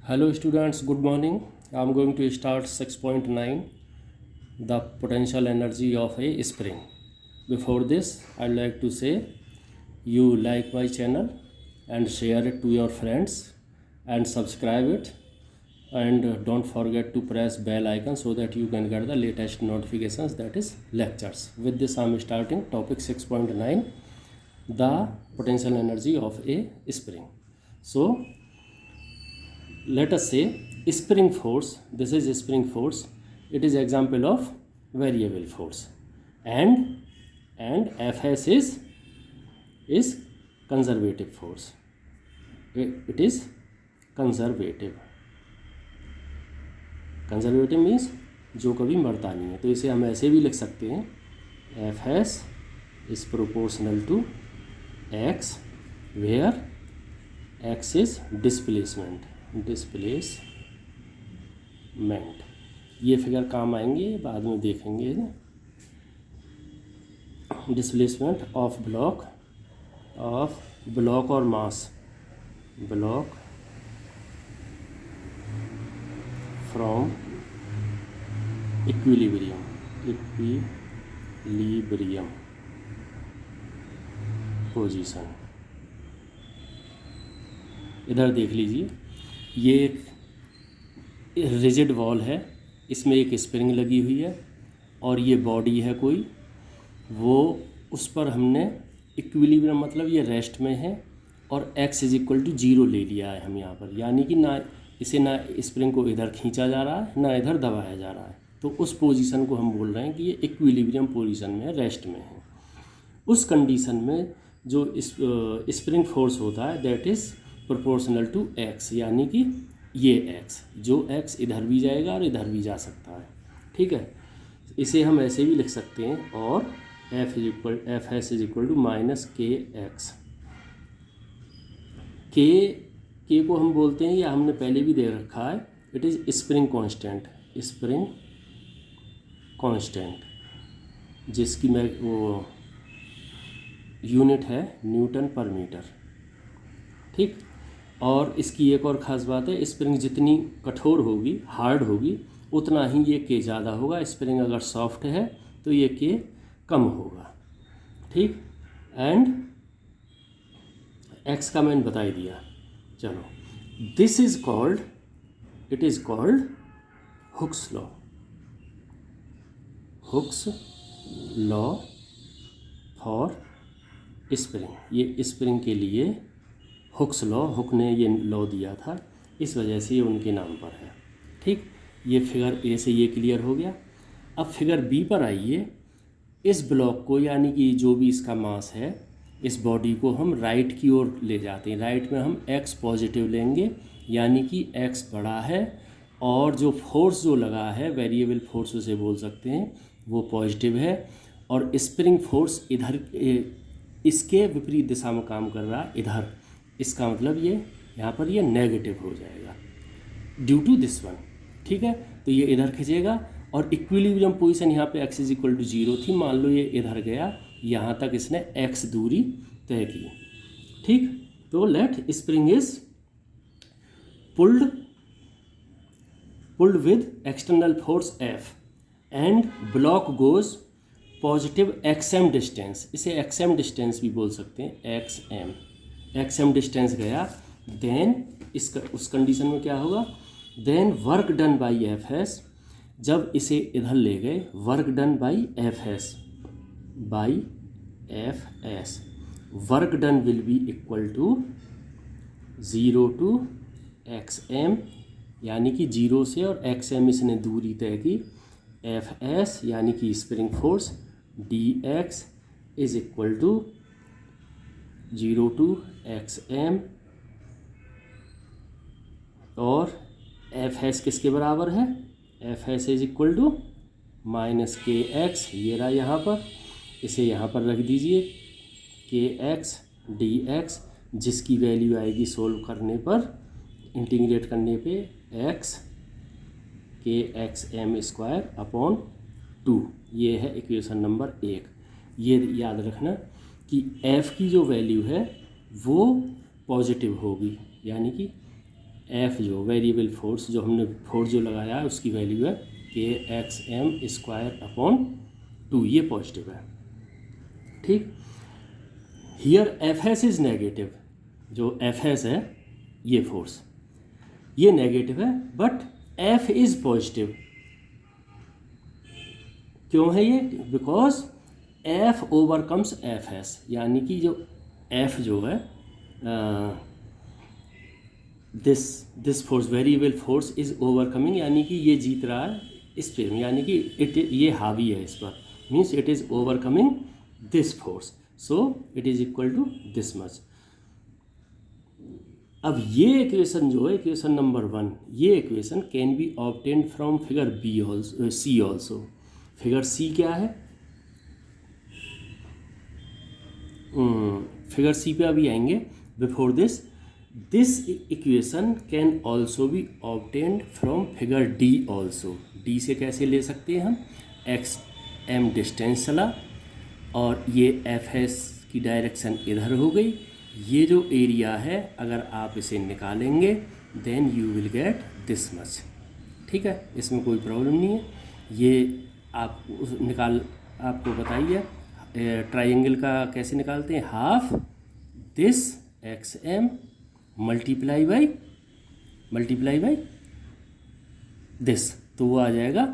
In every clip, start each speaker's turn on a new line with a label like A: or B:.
A: Hello students, good morning. I am going to start 6.9, the potential energy of a spring. Before this, I'd like to say you like my channel and share it to your friends and subscribe it, and don't forget to press bell icon so that you can get the latest notifications, that is lectures. With this, I am starting topic 6.9, the potential energy of a spring. So let us say spring force, this is spring force, it is example of variable force, and Fs is conservative force. It is conservative means जो कभी मरता नहीं है, तो इसे हम ऐसे भी लिख सकते हैं, Fs is proportional to x where x is displacement. ये फिगर काम आएंगे, बाद में देखेंगे. डिस्प्लेसमेंट ऑफ ब्लॉक और मास, ब्लॉक फ्रॉम इक्विलिब्रियम पोजीशन. इधर देख लीजिए, ये एक रिजिड वॉल है, इसमें एक स्प्रिंग लगी हुई है और ये बॉडी है कोई, वो उस पर हमने इक्विलिब्रियम मतलब ये रेस्ट में है और x इज इक्वल टू 0 ले लिया है हम यहाँ पर, यानी कि ना स्प्रिंग को इधर खींचा जा रहा है ना इधर दबाया जा रहा है, तो उस पोजीशन को हम बोल रहे हैं कि ये इक्विलिब्रियम पोजीशन में है, रेस्ट में है. उस कंडीशन में जो स्प्रिंग फोर्स होता है that is proportional to x, यानी कि ये x, जो x इधर भी जाएगा और इधर भी जा सकता है. ठीक है, इसे हम ऐसे भी लिख सकते हैं, और Fs is equal to minus के एक्स. के को हम बोलते हैं, या हमने पहले भी दे रखा है, इट इज़ स्प्रिंग कांस्टेंट, जिसकी मैं वो यूनिट है न्यूटन पर मीटर. ठीक, और इसकी एक और ख़ास बात है, स्प्रिंग जितनी कठोर होगी, हार्ड होगी, उतना ही ये के ज़्यादा होगा. स्प्रिंग अगर सॉफ्ट है तो ये के कम होगा. ठीक, एंड एक्स का मैंने बता ही दिया. चलो, this is called, it is called Hooke's law for spring. ये स्प्रिंग के लिए हुक्स लॉ, हुक ने ये लॉ दिया था, इस वजह से ये उनके नाम पर है. ठीक, ये फिगर ए से ये क्लियर हो गया. अब फिगर बी पर आइए. इस ब्लॉक को, यानी कि जो भी इसका मास है, इस बॉडी को हम राइट की ओर ले जाते हैं. राइट में हम x पॉजिटिव लेंगे, यानी कि x बड़ा है, और जो फोर्स जो लगा है, वेरिएबल फोर्स उसे बोल सकते हैं, वो पॉजिटिव है, और स्प्रिंग फोर्स इधर इसके विपरीत दिशा में काम कर रहा है, इधर. इसका मतलब ये यहाँ पर ये नेगेटिव हो जाएगा ड्यू टू दिस वन. ठीक है, तो ये इधर खींचेगा, और इक्विलिब्रियम पोजीशन यहाँ पे x इज इक्वल टू 0 थी. मान लो ये इधर गया, यहाँ तक इसने x दूरी तय की. ठीक, तो let spring is pulled with external force F and block goes positive xm distance. इसे xm डिस्टेंस भी बोल सकते हैं, xm डिस्टेंस गया. देन उस कंडीशन में क्या होगा, then work done by Fs. जब इसे इधर ले गए, work done by Fs, work done will be equal to 0 to xm, यानी कि 0 से और xm इसने दूरी तय की. Fs यानी कि spring force, dx is equal to 0 to xm, और Fs किसके बराबर है, Fs is equal to minus के एक्स. ये रहा यहाँ पर, इसे यहाँ पर रख दीजिए, के एक्स dx, जिसकी वैल्यू आएगी सोल्व करने पर, इंटीग्रेट करने पे, x के एक्स एम स्क्वायर अपॉन 2. ये है इक्वेशन नंबर 1. ये याद रखना कि f की जो वैल्यू है वो पॉजिटिव होगी, यानी कि एफ जो वेरिएबल फोर्स जो हमने फोर्स जो लगाया है उसकी वैल्यू है kxm²/2, ये पॉजिटिव है। ठीक, here F S is negative, जो एफ एस है ये फोर्स ये नेगेटिव है, बट एफ इज पॉजिटिव। क्यों है ये? Because F overcomes F S, यानी कि जो एफ जो है this force variable force is overcoming, यानी कि ये जीत रहा है इस पे, यानी कि ये हावी है इस पर, means it is overcoming this force, so it is equal to this much. अब ये इक्वेशन जो है इक्वेशन नंबर 1, ये equation can be obtained from figure B also, C also. Figure C क्या है? फिगर सी पे अभी आएंगे। Before this equation can also be obtained from figure D also. D से कैसे ले सकते हैं हम? एक्स एम डिस्टेंस चला और ये एफ एस की डायरेक्शन इधर हो गई। ये जो एरिया है अगर आप इसे निकालेंगे then you will get this much. ठीक है, इसमें कोई प्रॉब्लम नहीं है। ये आप आपको बताइए ट्राइंगल का कैसे निकालते हैं? Half this X M multiply by this, तो वो आ जाएगा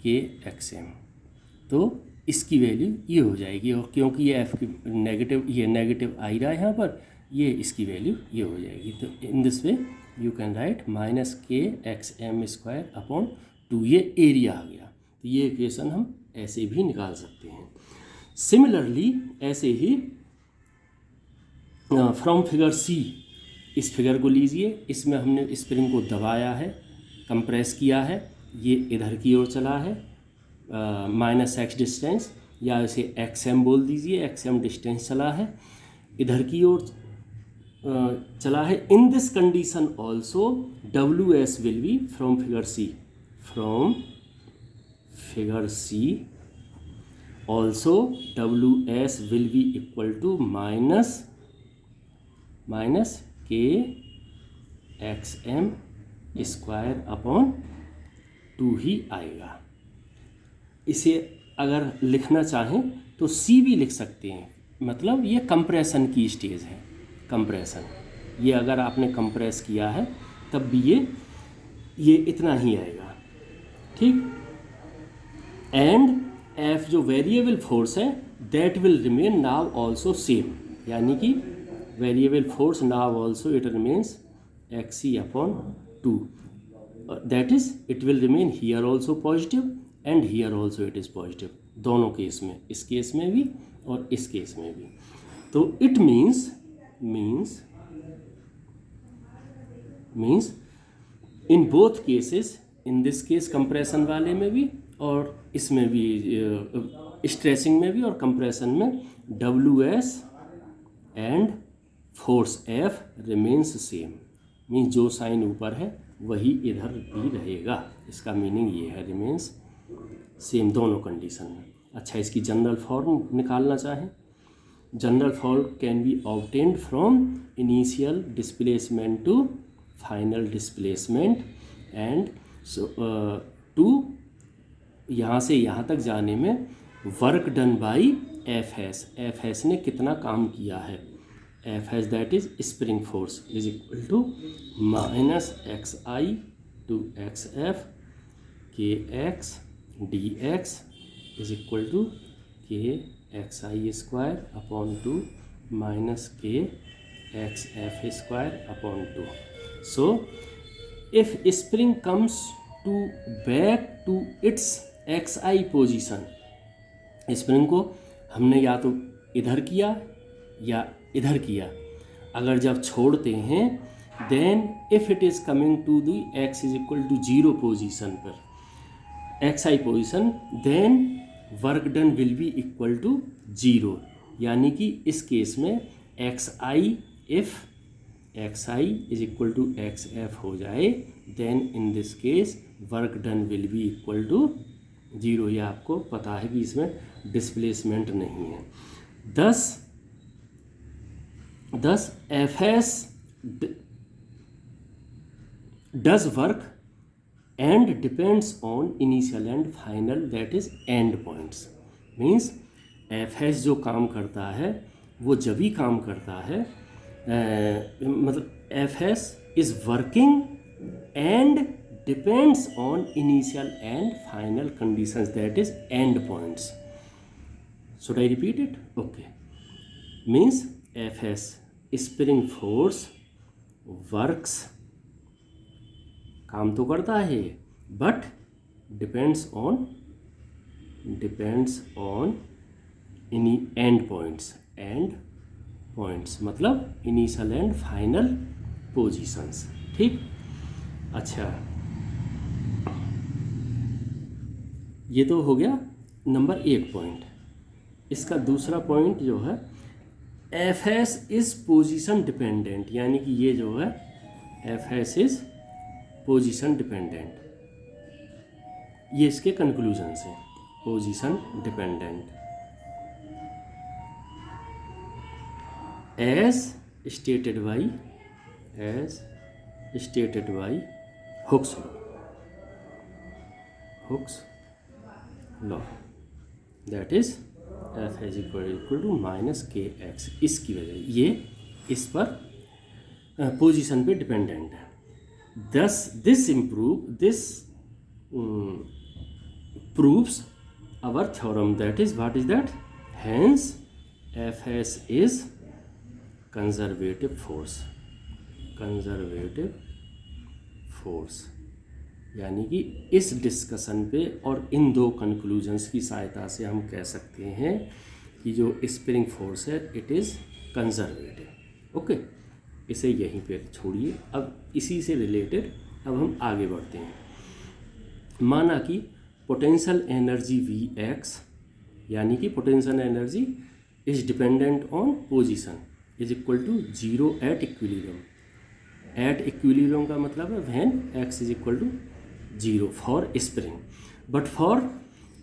A: के एक्स एम। तो इसकी वैल्यू ये हो जाएगी, और क्योंकि ये एफ की नेगेटिव आ ही रहा है यहाँ पर, ये इसकी वैल्यू ये हो जाएगी। तो in this way you can write -kxm²/2, ये एरिया आ गया। तो ये इक्वेशन हम ऐसे भी निकाल सकते हैं। सिमिलरली ऐसे ही फ्रॉम फिगर सी, इस फिगर को लीजिए, इसमें हमने स्प्रिंग को दबाया है, कंप्रेस किया है, ये इधर की ओर चला है -x डिस्टेंस, या इसे xm बोल दीजिए, xm डिस्टेंस चला है, इधर की ओर चला है। In this condition also ws will be from figure C also ws will be equal to minus kxm²/2 ही आएगा। इसे अगर लिखना चाहें तो c भी लिख सकते हैं, मतलब ये कंप्रेशन की स्टेज है। कंप्रेशन, ये अगर आपने कंप्रेस किया है तब भी ये इतना ही आएगा। ठीक, एंड एफ जो वेरिएबल फोर्स है that will remain now also same, यानी कि variable force now also it remains xc/2, that is it will remain here also positive and here also it is positive, दोनों case में, इस case में भी और इस केस में भी। तो it means in both cases, in this case compression वाले में भी और इसमें भी स्ट्रेचिंग में भी और कंप्रेशन में, ws and force F remains same, means जो साइन ऊपर है वही इधर भी रहेगा। इसका मीनिंग ये है, रिमेन्स सेम दोनों कंडीशन में। अच्छा, इसकी जनरल फॉर्म निकालना चाहें, general form can be obtained from initial displacement to final displacement and to यहाँ से यहाँ तक जाने में work done by F S ने कितना काम किया है। F S that is spring force is equal to -xi to xf kx dx is equal to kxi²/2 -kxf²/2। So if spring comes back to its xi position, spring को हमने या तो इधर किया या इधर किया, अगर जब छोड़ते हैं then if it is coming to the x is equal to 0 position पर, xi position, then work done will be equal to 0, यानी कि इस केस में xi if xi is equal to xf हो जाए then in this case work done will be equal to 0। ये आपको पता है कि इसमें डिस्प्लेसमेंट नहीं है। दस F S does work and depends on initial and final that is and points. Means F S जो काम करता है वो जब भी काम करता है मतलब F S is working and depends on initial and final conditions that is and points. Should I repeat it? Okay, means F S spring force works, काम तो करता है बट डिपेंड्स ऑन इनी एंड पॉइंट्स मतलब initial and final positions. ठीक, अच्छा ये तो हो गया नंबर 1 पॉइंट। इसका दूसरा पॉइंट जो है F S is position dependent, यानी कि ये जो है F S is position dependent, ये इसके कंक्लूजन से position dependent as stated by Hooke's law that is F is equal to minus के एक्स। इसकी वजह ये इस पर पोजीशन पे डिपेंडेंट है। Thus, this proves our theorem, that is, what is that? Hence, Fs is conservative force, यानी कि इस डिस्कशन पे और इन दो कंक्लूजन्स की सहायता से हम कह सकते हैं कि जो स्प्रिंग फोर्स है इट इज़ कंजर्वेटिव। ओके, इसे यहीं पे छोड़िए। अब इसी से रिलेटेड अब हम आगे बढ़ते हैं। माना कि पोटेंशियल एनर्जी वी एक्स, यानी कि potential energy is dependent on position is equal to 0 at equilibrium. At equilibrium का मतलब है when x is equal to 0 for spring, but for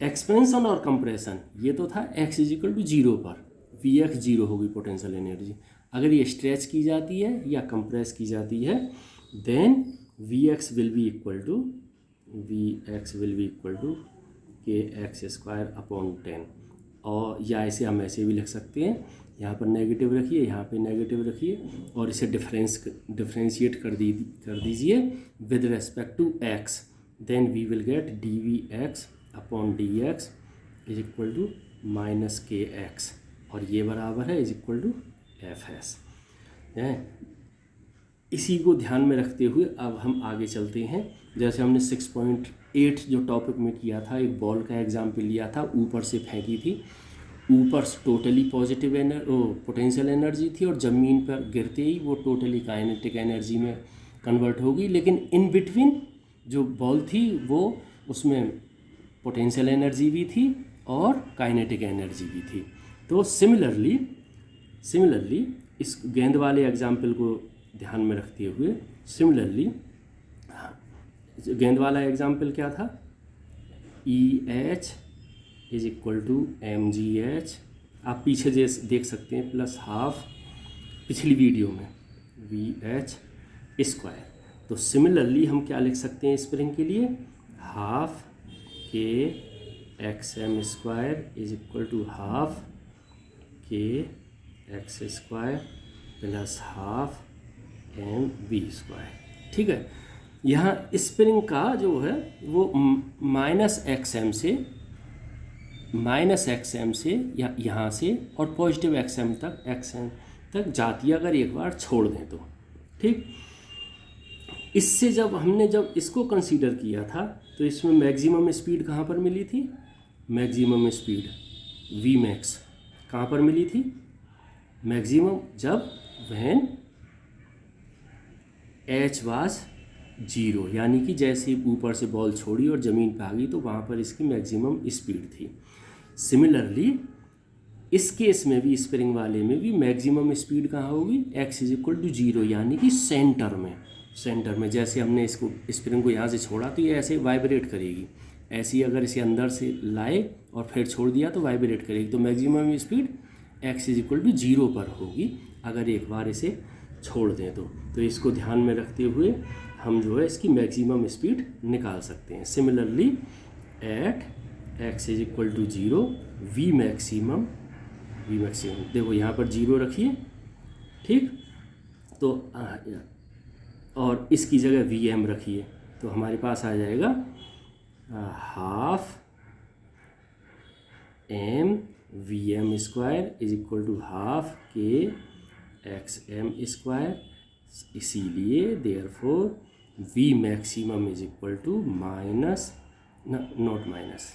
A: expansion और कंप्रेशन ये तो था एक्स इज इक्वल टू 0 पर, वी एक्स 0 होगी पोटेंशियल एनर्जी। अगर ये स्ट्रेच की जाती है या कंप्रेस की जाती है then V x will be equal to k x square upon 10, और या इसे हम ऐसे भी लिख सकते हैं, यहाँ पर नेगेटिव रखिए, यहाँ पे नेगेटिव रखिए और इसे डिफरेंशिएट कर दीजिए with respect to x, then we will get d V x upon d x is equal to minus के एक्स, और ये बराबर है is equal to F S. इसी को ध्यान में रखते हुए अब हम आगे चलते हैं। जैसे हमने 6.8 जो टॉपिक में किया था, एक बॉल का एग्जाम्पल लिया था, ऊपर से फेंकी थी, ऊपर टोटली पॉजिटिव पोटेंशियल एनर्जी थी और ज़मीन पर गिरते ही वो टोटली काइनेटिक एनर्जी में कन्वर्ट होगी, लेकिन इन बिटवीन जो बॉल थी वो उसमें पोटेंशियल एनर्जी भी थी और काइनेटिक एनर्जी भी थी। तो सिमिलरली इस गेंद वाले एग्जाम्पल को ध्यान में रखते हुए सिमिलरली गेंद वाला एग्जाम्पल क्या था, E h is equal to m g h, आप पीछे जैसे देख सकते हैं प्लस हाफ पिछली वीडियो में वी एच स्क्वायर। तो सिमिलरली हम क्या लिख सकते हैं स्प्रिंग के लिए, half K X M square is equal to half K x square plus half M V square. ठीक है, यहाँ स्प्रिंग का जो है वो माइनस एक्स एम से या यहाँ से और पॉजिटिव एक्स एम तक जाती है अगर एक बार छोड़ दें तो। ठीक, इससे जब इसको कंसीडर किया था तो इसमें मैक्सिमम स्पीड कहाँ पर मिली थी, मैक्सिमम स्पीड वी मैक्स कहाँ पर मिली थी, मैक्सिमम जब व्हेन एच वाज 0, यानी कि जैसे ऊपर से बॉल छोड़ी और ज़मीन पे आ गई तो वहाँ पर इसकी मैक्सिमम स्पीड थी। सिमिलरली इस केस में भी स्प्रिंग वाले में भी मैक्सिमम स्पीड कहाँ होगी, एक्स इज इक्वल टू 0, यानी कि सेंटर में जैसे हमने इसको स्प्रिंग को यहाँ से छोड़ा तो ये ऐसे वाइब्रेट करेगी, ऐसे ही अगर इसे अंदर से लाए और फिर छोड़ दिया तो वाइब्रेट करेगी। तो maximum speed x is equal to 0 पर होगी अगर एक बार इसे छोड़ दें तो इसको ध्यान में रखते हुए हम जो है इसकी मैक्सिमम स्पीड निकाल सकते हैं। Similarly at x is equal to 0 v maximum देखो यहाँ पर 0 रखिए, ठीक, तो और इसकी जगह Vm रखिए, तो हमारे पास आ जाएगा half m Vm square is equal to half k XM square. इसीलिए therefore V maximum is equal to minus not minus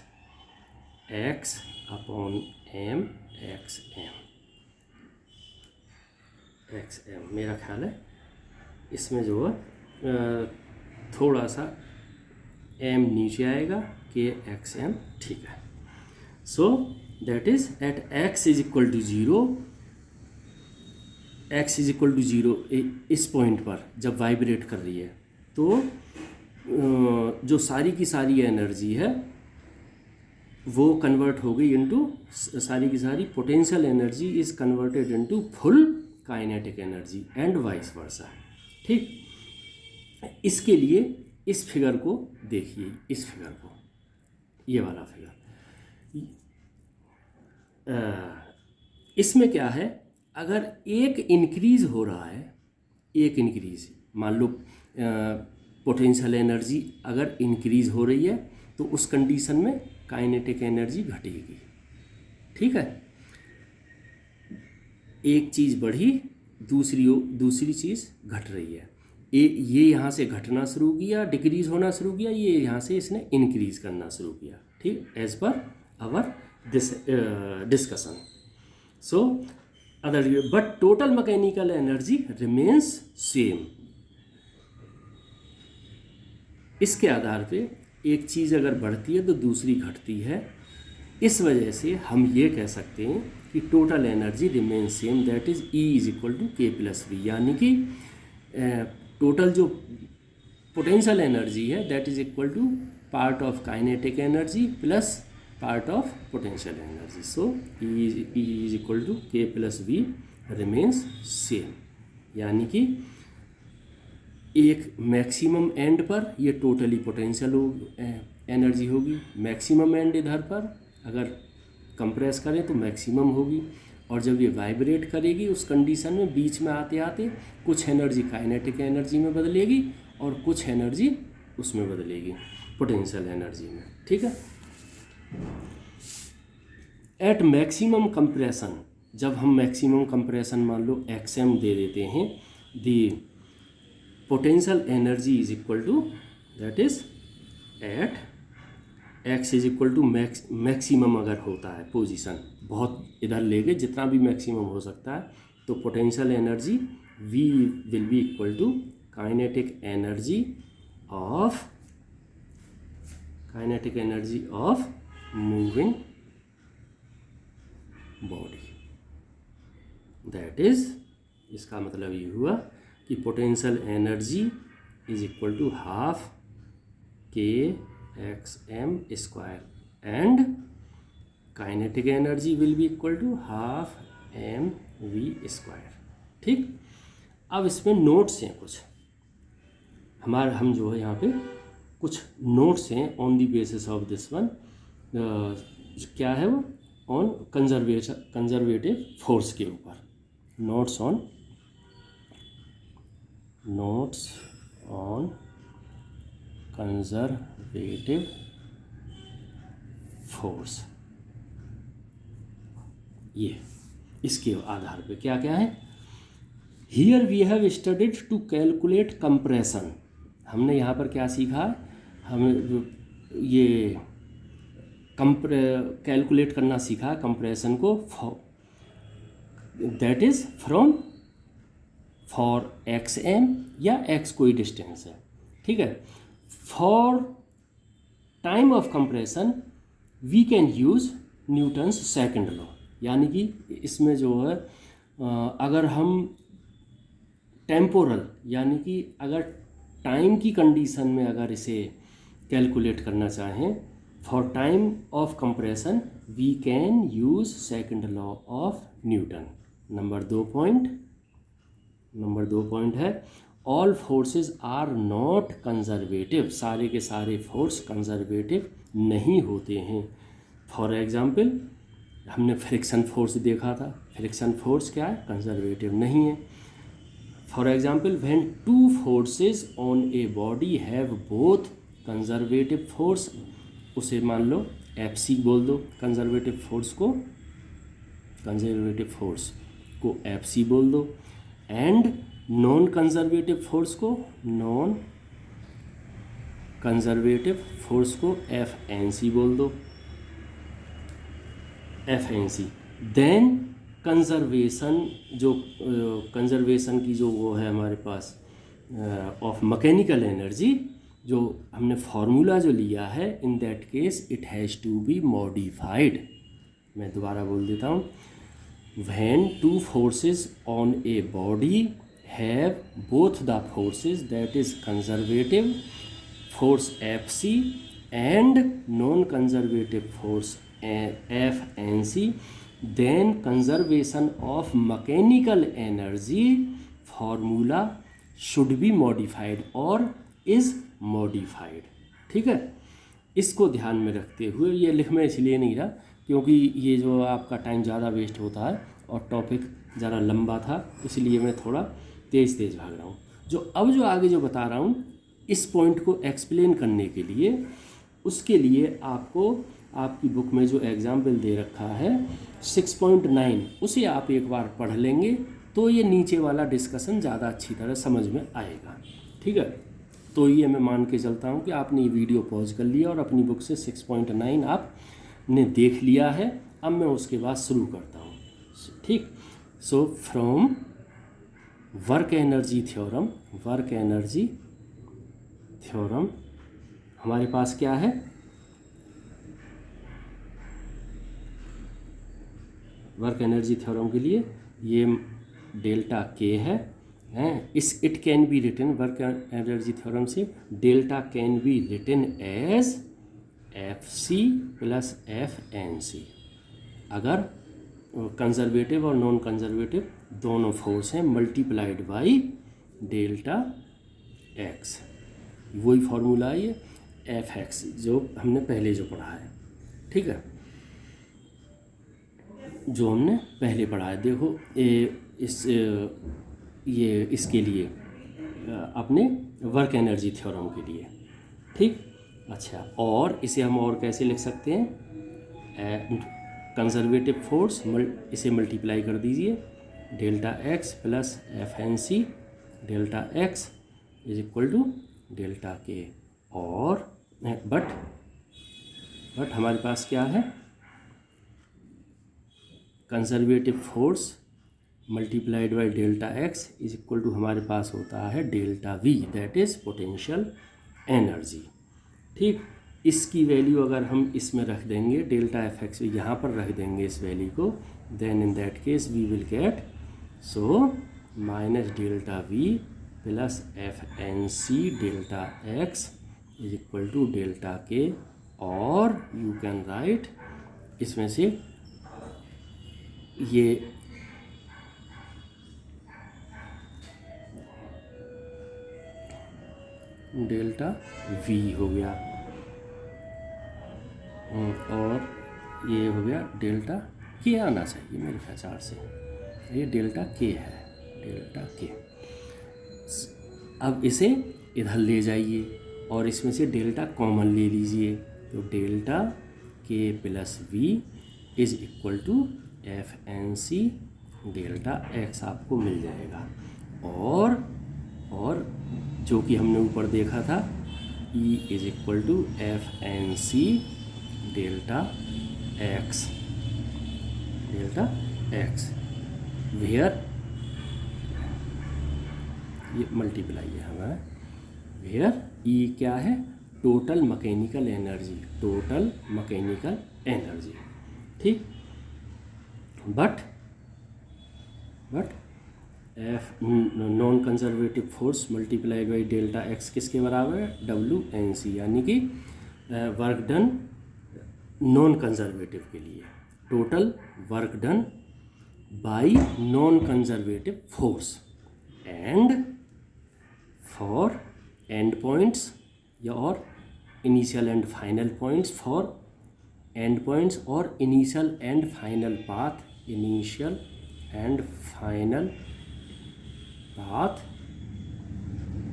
A: x upon m XM। मेरा ख्याल है इसमें जो है थोड़ा सा m नीचे आएगा, k XM, ठीक है। So that is at x is equal to 0, x is equal to 0 इस पॉइंट पर जब वाइब्रेट कर रही है तो जो सारी की सारी एनर्जी है वो कन्वर्ट हो गई इनटू, सारी की सारी potential energy is converted into full kinetic energy and vice versa, ठीक। इसके लिए इस फिगर को देखिए, इस फिगर को, ये वाला फिगर, इसमें क्या है, अगर एक इंक्रीज हो रहा है, एक इंक्रीज, मान लो पोटेंशियल एनर्जी अगर इंक्रीज हो रही है तो उस कंडीशन में काइनेटिक एनर्जी घटेगी, ठीक है। एक चीज़ बढ़ी, दूसरी चीज़ घट रही है, ये यहाँ से घटना शुरू किया, डिक्रीज होना शुरू किया, ये यहाँ से इसने इंक्रीज करना शुरू किया, ठीक, as per our discussion. So other but total mechanical energy remains same. इसके आधार पे एक चीज़ अगर बढ़ती है तो दूसरी घटती है, इस वजह से हम ये कह सकते हैं कि total energy remain same, that is E is equal to k plus V, यानी कि टोटल जो पोटेंशियल एनर्जी है that is equal to part of kinetic energy plus part of potential energy. So E is equal to k plus V remains same, यानी कि एक maximum end पर ये totally potential energy होगी, maximum end इधर पर अगर कंप्रेस करें तो मैक्सिमम होगी, और जब ये वाइब्रेट करेगी उस कंडीशन में बीच में आते आते कुछ एनर्जी काइनेटिक एनर्जी में बदलेगी और कुछ एनर्जी उसमें बदलेगी पोटेंशियल एनर्जी में, ठीक है। एट मैक्सिमम कंप्रेशन, जब हम मैक्सिमम कंप्रेशन मान लो XM दे देते हैं, the potential energy is equal to, that is at x is equal to maximum अगर होता है पोजीशन, बहुत इधर ले गए जितना भी मैक्सिमम हो सकता है, तो potential energy V will be equal to kinetic energy of moving body. That is, इसका मतलब ये हुआ कि potential energy is equal to half k XM square and kinetic energy will be equal to half mv square, ठीक। अब इसमें notes हैं कुछ हम जो है यहाँ पे कुछ नोट्स हैं on the basis of this one, क्या है वो, ऑन कंजर्वेटिव फोर्स के ऊपर, नोट्स ऑन कंजर्वेटिव फोर्स। ये इसके आधार पे क्या क्या है, here we have studied to calculate compression. हमने यहाँ पर क्या सीखा, हमें ये कैलकुलेट करना सीखा कंप्रेशन को, that is from for XM या x कोई डिस्टेंस है, ठीक है। For time of compression we can use Newton's second law, यानी कि इसमें जो है अगर हम टेम्पोरल यानी कि अगर टाइम की कंडीशन में अगर इसे कैलकुलेट करना चाहें, for time of compression we can use second law of Newton. Number दो पॉइंट है, all forces are not conservative, सारे के सारे फोर्स कंजर्वेटिव नहीं होते हैं। फॉर एग्जाम्पल हमने फ्रिक्शन फोर्स देखा था, फ्रिक्शन फोर्स क्या है, कंजर्वेटिव नहीं है। For example when two forces on a body have both conservative force, उसे मान लो एफ बोल दो, कंजर्वेटिव फोर्स को एफ बोल दो, एंड नॉन कंजर्वेटिव फोर्स को एफ बोल दो, एफ देन कंजर्वेशन की जो वो है हमारे पास ऑफ मैकेनिकल एनर्जी, जो हमने फार्मूला जो लिया है, in that case it has to be modified. मैं दोबारा बोल देता हूँ, when two forces on a body have both the forces, that is conservative force F C and non conservative force F N C, then conservation of mechanical energy formula should be modified or is modified। ठीक है, इसको ध्यान में रखते हुए, ये लिख में इसलिए नहीं रहा क्योंकि ये जो आपका टाइम ज़्यादा वेस्ट होता है और टॉपिक ज़रा लंबा था, इसलिए मैं थोड़ा तेज़ भाग रहा हूँ। जो आगे जो बता रहा हूँ, इस पॉइंट को एक्सप्लेन करने के लिए, उसके लिए आपको आपकी बुक में जो एग्जाम्पल दे रखा है 6.9, उसे आप एक बार पढ़ लेंगे तो ये नीचे वाला डिस्कशन ज़्यादा अच्छी तरह समझ में आएगा। ठीक है, तो ये मैं मान के चलता हूँ कि आपने ये वीडियो पॉज कर लिया और अपनी बुक से 6.9 आपने देख लिया है। अब मैं उसके बाद शुरू करता हूँ। ठीक, so from work energy theorem हमारे पास क्या है, वर्क एनर्जी थ्योरम के लिए ये डेल्टा के है, इस it can be written, work energy theorem से delta can be written as F C plus F N C, अगर कंजर्वेटिव और नॉन कंजर्वेटिव दोनों फोर्स हैं, मल्टीप्लाइड बाई डेल्टा एक्स। वही फार्मूला है ये एफ एक्स जो हमने पहले जो पढ़ा है। ठीक है, जो हमने पहले पढ़ा है। देखो ये इसके लिए अपने वर्क एनर्जी थ्योरम के लिए। ठीक, अच्छा, और इसे हम और कैसे लिख सकते हैं, कंजर्वेटिव फोर्स इसे मल्टीप्लाई कर दीजिए, delta x plus F N C delta x is equal to delta K, और बट हमारे पास क्या है, conservative force multiplied by delta x is equal to हमारे पास होता है delta V, that is potential energy. ठीक, इसकी वैल्यू अगर हम इसमें रख देंगे, डेल्टा एफ एक्स यहाँ पर रख देंगे इस वैल्यू को, then in that case we will get so minus delta V plus F N C delta x is equal to delta K, और यू कैन राइट इसमें से ये डेल्टा वी हो गया, और ये हो गया डेल्टा के आना चाहिए मेरे ख्याल से, ये डेल्टा के है, डेल्टा के। अब इसे इधर ले जाइए और इसमें से डेल्टा कॉमन ले लीजिए, तो delta K plus V is equal to F N C delta x आपको मिल जाएगा, और जो कि हमने ऊपर देखा था, E is equal to F N C delta x where ये मल्टीप्लाई है हमारा, वेयर E क्या है, टोटल मैकेनिकल एनर्जी। ठीक, but F non conservative force multiply by delta x किसके बराबर है, डब्ल्यू एन सी, यानी कि वर्क डन नॉन कंजर्वेटिव के लिए, total work done by non conservative force, and for end points या और initial and final points for end points और initial and final path, initial and final path.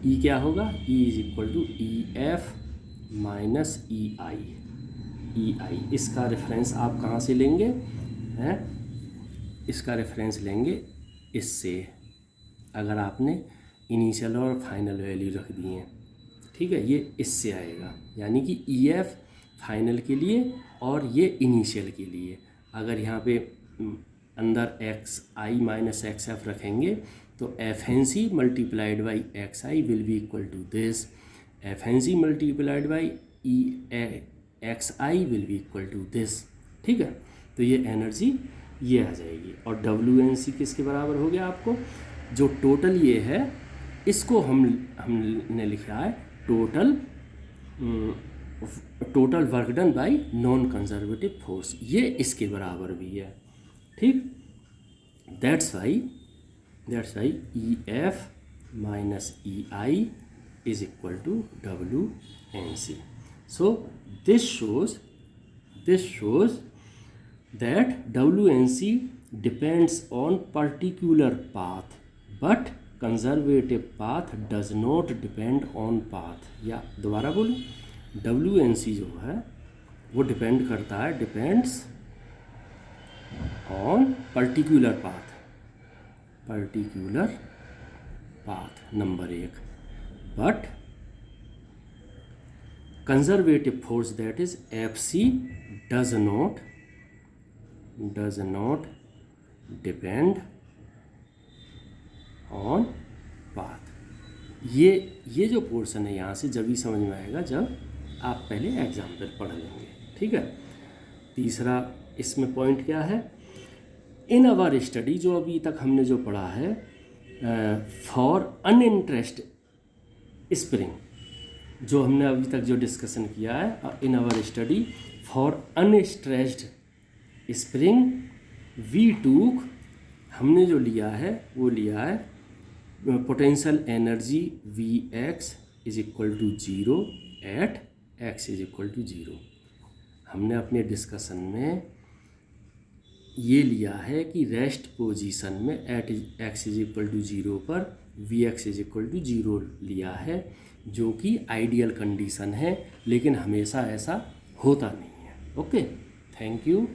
A: E क्या होगा, E is equal to E F minus E I. E I इसका reference आप कहाँ से लेंगे हैं, इसका रेफरेंस लेंगे इससे, अगर आपने इनिशियल और फाइनल वैल्यू रख दी हैं, ठीक है, ये इससे आएगा, यानी कि ई एफ फाइनल के लिए और ये इनिशियल के लिए। अगर यहाँ पे अंदर x i minus x f रखेंगे तो F N C multiplied by x i will be equal to this, F N C multiplied by E x i will be equal to this, ठीक है। तो ये एनर्जी ये आ जाएगी। और W N सी किसके बराबर हो गया, आपको जो टोटल ये है इसको हमने लिखा है total work done by non conservative force, ये इसके बराबर भी है, ठीक। That's why E F minus E I is equal to W N C. So this shows that WNC depends on particular path but conservative path does not depend on path। या दोबारा बोलूँ, WNC जो है वो depend करता है, depends on particular path number 1, but conservative force that is Fc does not depend on path। ये जो पोर्शन है यहाँ से जब भी समझ में आएगा जब आप पहले एग्जाम्पल पढ़ लेंगे, ठीक है। तीसरा इसमें पॉइंट क्या है, इन आवर स्टडी, जो अभी तक हमने जो पढ़ा है, फॉर अनइंटरेस्ट स्प्रिंग, जो हमने अभी तक जो डिस्कशन किया है, in our study for unstressed spring we took, हमने जो लिया है वो लिया है potential energy V x is equal to 0 at x is equal to 0। हमने अपने डिस्कशन में ये लिया है कि रेस्ट पोजीशन में at x is equal to 0 पर V x is equal to 0 लिया है, जो कि आइडियल कंडीशन है, लेकिन हमेशा ऐसा होता नहीं है। Okay, thank you.